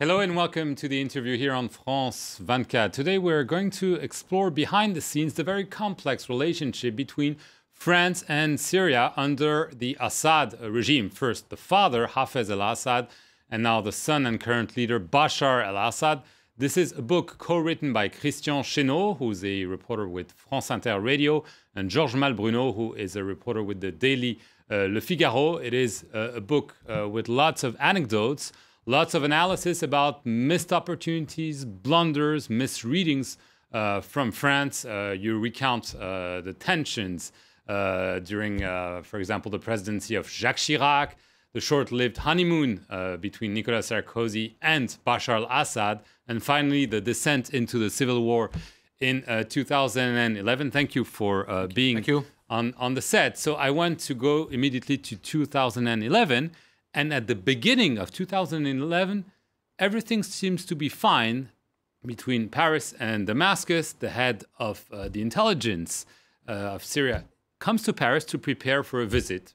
Hello and welcome to the interview here on France 24. Today we're going to explore behind the scenes the very complex relationship between France and Syria under the Assad regime. First, the father, Hafez al-Assad, and now the son and current leader, Bashar al-Assad. This is a book co-written by Christian Chesnot, who's a reporter with France Inter Radio, and Georges Malbrunot, who is a reporter with the daily Le Figaro. It is a book with lots of anecdotes, lots of analysis about missed opportunities, blunders, misreadings from France. You recount the tensions during, for example, the presidency of Jacques Chirac, the short-lived honeymoon between Nicolas Sarkozy and Bashar al-Assad, and finally the descent into the civil war in 2011. Thank you for being on the set. So I want to go immediately to 2011. And at the beginning of 2011, everything seems to be fine between Paris and Damascus. The head of the intelligence of Syria comes to Paris to prepare for a visit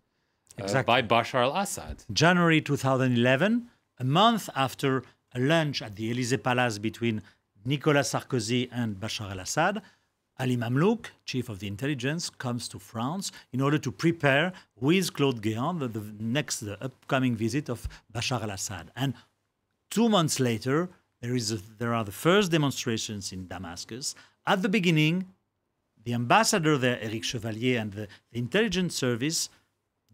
by Bashar al-Assad. January 2011, a month after a lunch at the Élysée Palace between Nicolas Sarkozy and Bashar al-Assad, Ali Mamlouk, chief of the intelligence, comes to France in order to prepare with Claude Guéant the upcoming visit of Bashar al-Assad. And 2 months later, there are the first demonstrations in Damascus. At the beginning, the ambassador there, Éric Chevalier, and the intelligence service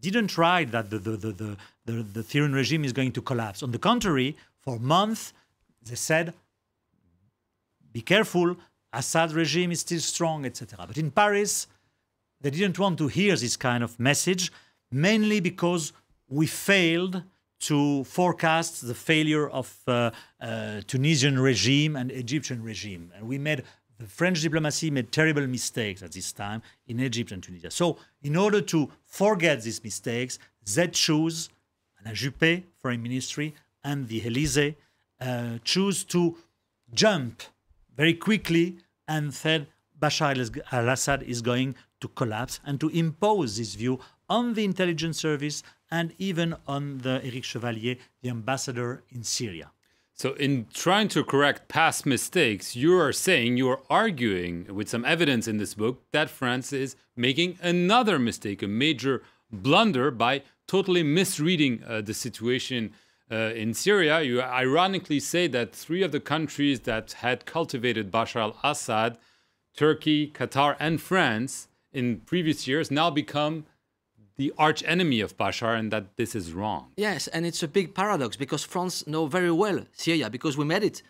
didn't write that the Syrian regime is going to collapse. On the contrary, for months, they said, be careful, Assad regime is still strong, etc. But in Paris, they didn't want to hear this kind of message, mainly because we failed to forecast the failure of Tunisian regime and Egyptian regime. And the French diplomacy made terrible mistakes at this time in Egypt and Tunisia. So in order to forget these mistakes, they choose, Alain Juppé, Foreign Ministry, and the Élysée choose to jump very quickly and said Bashar al-Assad is going to collapse, and to impose this view on the intelligence service and even on the Éric Chevalier, the ambassador in Syria. So in trying to correct past mistakes, you are arguing with some evidence in this book that France is making another mistake, a major blunder by totally misreading the situation in Syria. You ironically say that 3 of the countries that had cultivated Bashar al-Assad, Turkey, Qatar, and France, in previous years now become the arch enemy of Bashar, and that this is wrong. Yes, and it's a big paradox because France knows very well Syria because we met it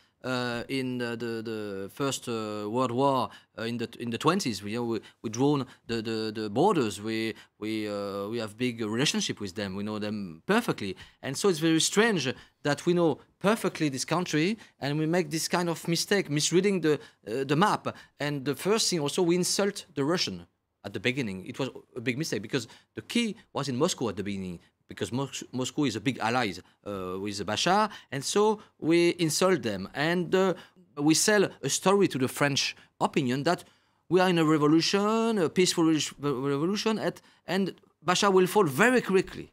in the First World War in the 20s. We drawn the borders. We have big relationship with them. We know them perfectly, and so it's very strange that we know perfectly this country and we make this kind of mistake, misreading the map. And the first thing also, we insult the Russian. At the beginning, it was a big mistake because the key was in Moscow at the beginning, because Moscow is a big ally with Bashar, and so we insult them. And we sell a story to the French opinion that we are in a revolution, a peaceful revolution, and Bashar will fall very quickly.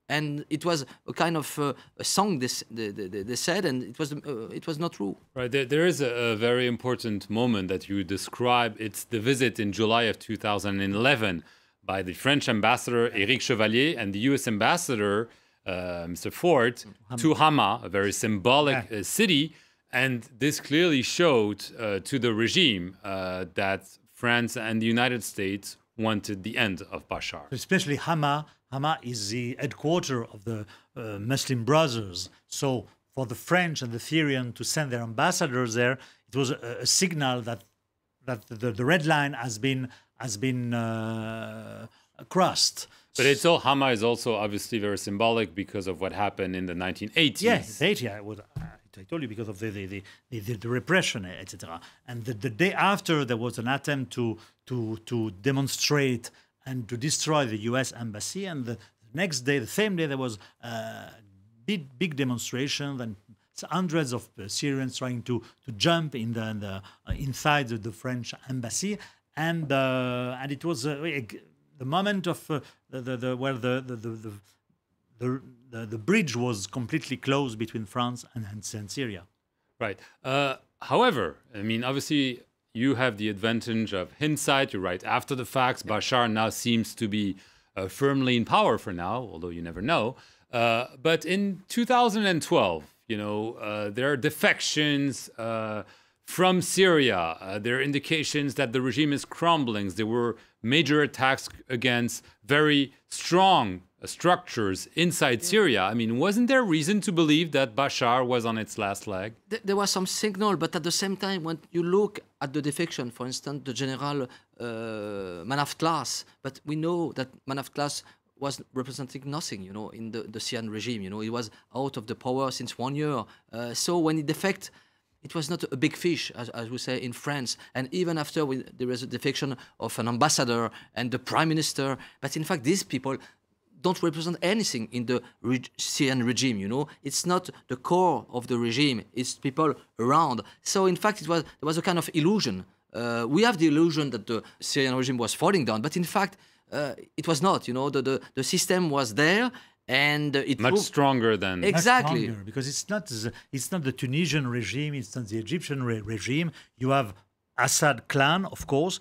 And it was a kind of a song they said, and it was not true. Right. There is a very important moment that you describe. It's the visit in July of 2011 by the French ambassador Éric Chevalier and the U.S. ambassador Mr. Ford to Hama, a very symbolic city. And this clearly showed to the regime that France and the United States wanted the end of Bashar. Especially Hama. Hama is the headquarters of the Muslim Brothers. So for the French and the Syrian to send their ambassadors there, it was a signal that the red line has been crossed. But Hama is also obviously very symbolic because of what happened in the 1980s. Yes, I told you, because of the repression, etc. And the day after, there was an attempt to demonstrate and to destroy the U.S. embassy. And the next day, the same day, there was big demonstrations and hundreds of Syrians trying to jump in inside the French embassy. And it was the moment of where the the bridge was completely closed between France and Syria. Right. However, I mean, obviously, you have the advantage of hindsight. You write after the facts. Bashar now seems to be firmly in power for now, although you never know. But in 2012, there are defections from Syria. There are indications that the regime is crumbling. There were major attacks against very strong structures inside Syria. I mean, wasn't there reason to believe that Bashar was on its last leg? There was some signal, but at the same time, when you look at the defection, for instance, the general Manaf class, but we know that Manaf class was representing nothing, in the Syrian regime. He was out of the power since 1 year. So when he defect, it was not a big fish, as we say in France. And even after there was a defection of an ambassador and the prime minister, but in fact, these people don't represent anything in the Syrian regime, It's not the core of the regime, it's people around. So in fact, there was a kind of illusion. We have the illusion that the Syrian regime was falling down, but in fact, it was not, the system was there, and it much stronger than exactly, stronger, because it's not the Tunisian regime, it's not the Egyptian regime. You have Assad clan, of course,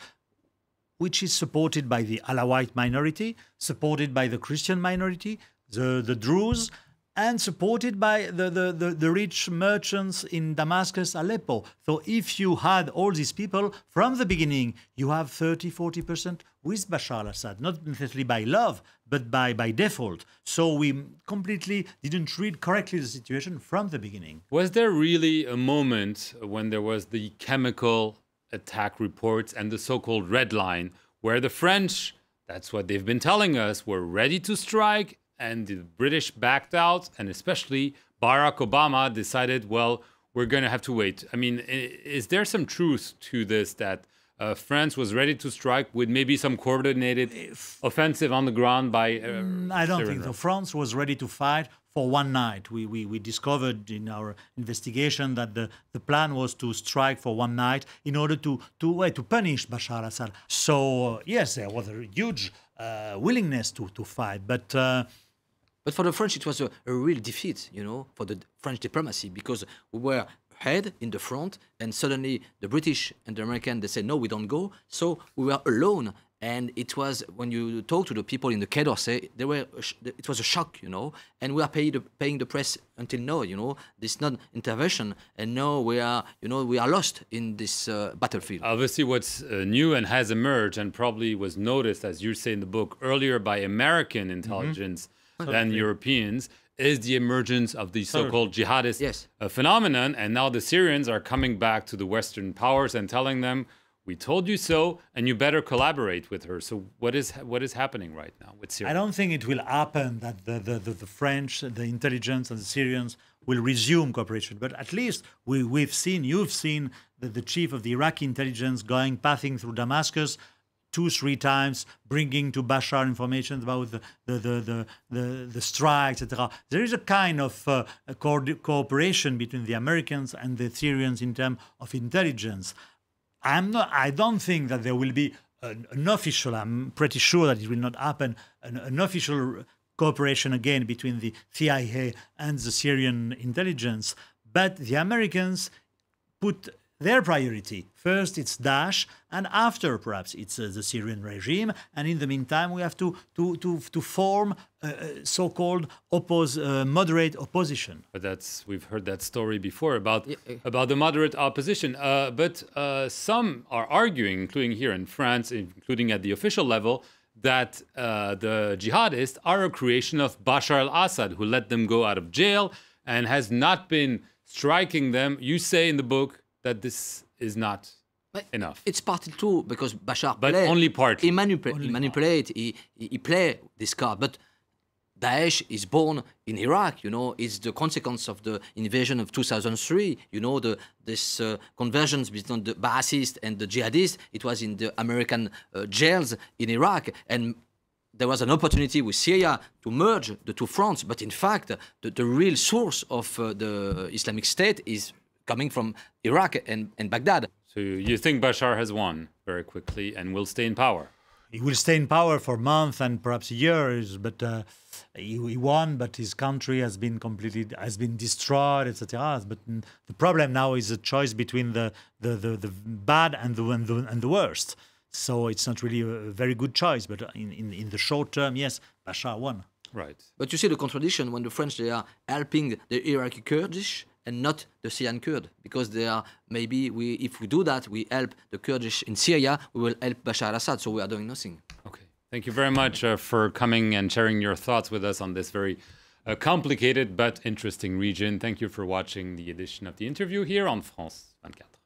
which is supported by the Alawite minority, supported by the Christian minority, the Druze, and supported by the rich merchants in Damascus, Aleppo. So if you had all these people from the beginning, you have 30-40% with Bashar al-Assad, not necessarily by love, but by default. So we completely didn't read correctly the situation from the beginning. Was there really a moment when there was the chemical attack reports and the so-called red line, where the French, that's what they've been telling us, were ready to strike and the British backed out, and especially Barack Obama decided, well, we're going to have to wait. I mean, is there some truth to this, that France was ready to strike with maybe some coordinated offensive on the ground by I don't think so. France was ready to fight for one night. We discovered in our investigation that the plan was to strike for one night in order to punish Bashar al-Assad. So yes, there was a huge willingness to fight, but for the French, it was a real defeat, for the French diplomacy, because we were ahead in the front, and suddenly the British and the American, they said, no, we don't go. So we were alone. And it was, when you talk to the people in the Quai d'Orsay, it was a shock, and we are paying the press until now, this non-intervention, and now we are lost in this battlefield. Obviously, what's new and has emerged, and probably was noticed, as you say in the book, earlier by American intelligence than Europeans, is the emergence of the so-called jihadist phenomenon. And now the Syrians are coming back to the Western powers and telling them, we told you so, and you better collaborate with her. So what is happening right now with Syria? I don't think it will happen that the French, the intelligence, and the Syrians will resume cooperation. But at least you've seen the chief of the Iraqi intelligence passing through Damascus 2-3 times, bringing to Bashar information about the strikes, etc. There is a kind of cooperation between the Americans and the Syrians in terms of intelligence. I don't think that there will be an official, I'm pretty sure that it will not happen, an official cooperation again between the CIA and the Syrian intelligence. But the Americans put their priority. First, it's Daesh, and after, perhaps, it's the Syrian regime. And in the meantime, we have to form so-called moderate opposition. But we've heard that story before about the moderate opposition. But some are arguing, including here in France, including at the official level, that the jihadists are a creation of Bashar al-Assad, who let them go out of jail and has not been striking them. You say in the book that this is not enough. It's partly true, because Bashar only partly. He manipulates, he play this card. But Daesh is born in Iraq, it's the consequence of the invasion of 2003. This convergence between the Ba'athists and the jihadists, it was in the American jails in Iraq. And there was an opportunity with Syria to merge the two fronts. But in fact, the real source of the Islamic State is coming from Iraq and Baghdad. So you think Bashar has won very quickly and will stay in power? he will stay in power for months and perhaps years, but he won, but his country has been destroyed, etc. But the problem now is a choice between the bad and the worst. So it's not really a very good choice. But in the short term, yes, Bashar won. Right. But you see the contradiction when the French, they are helping the Iraqi Kurdish and not the Syrian Kurd, because they are if we do that, we help the Kurdish in Syria, we will help Bashar al-Assad, so we are doing nothing. Okay. Thank you very much for coming and sharing your thoughts with us on this very complicated but interesting region. Thank you for watching the edition of The Interview here on France 24.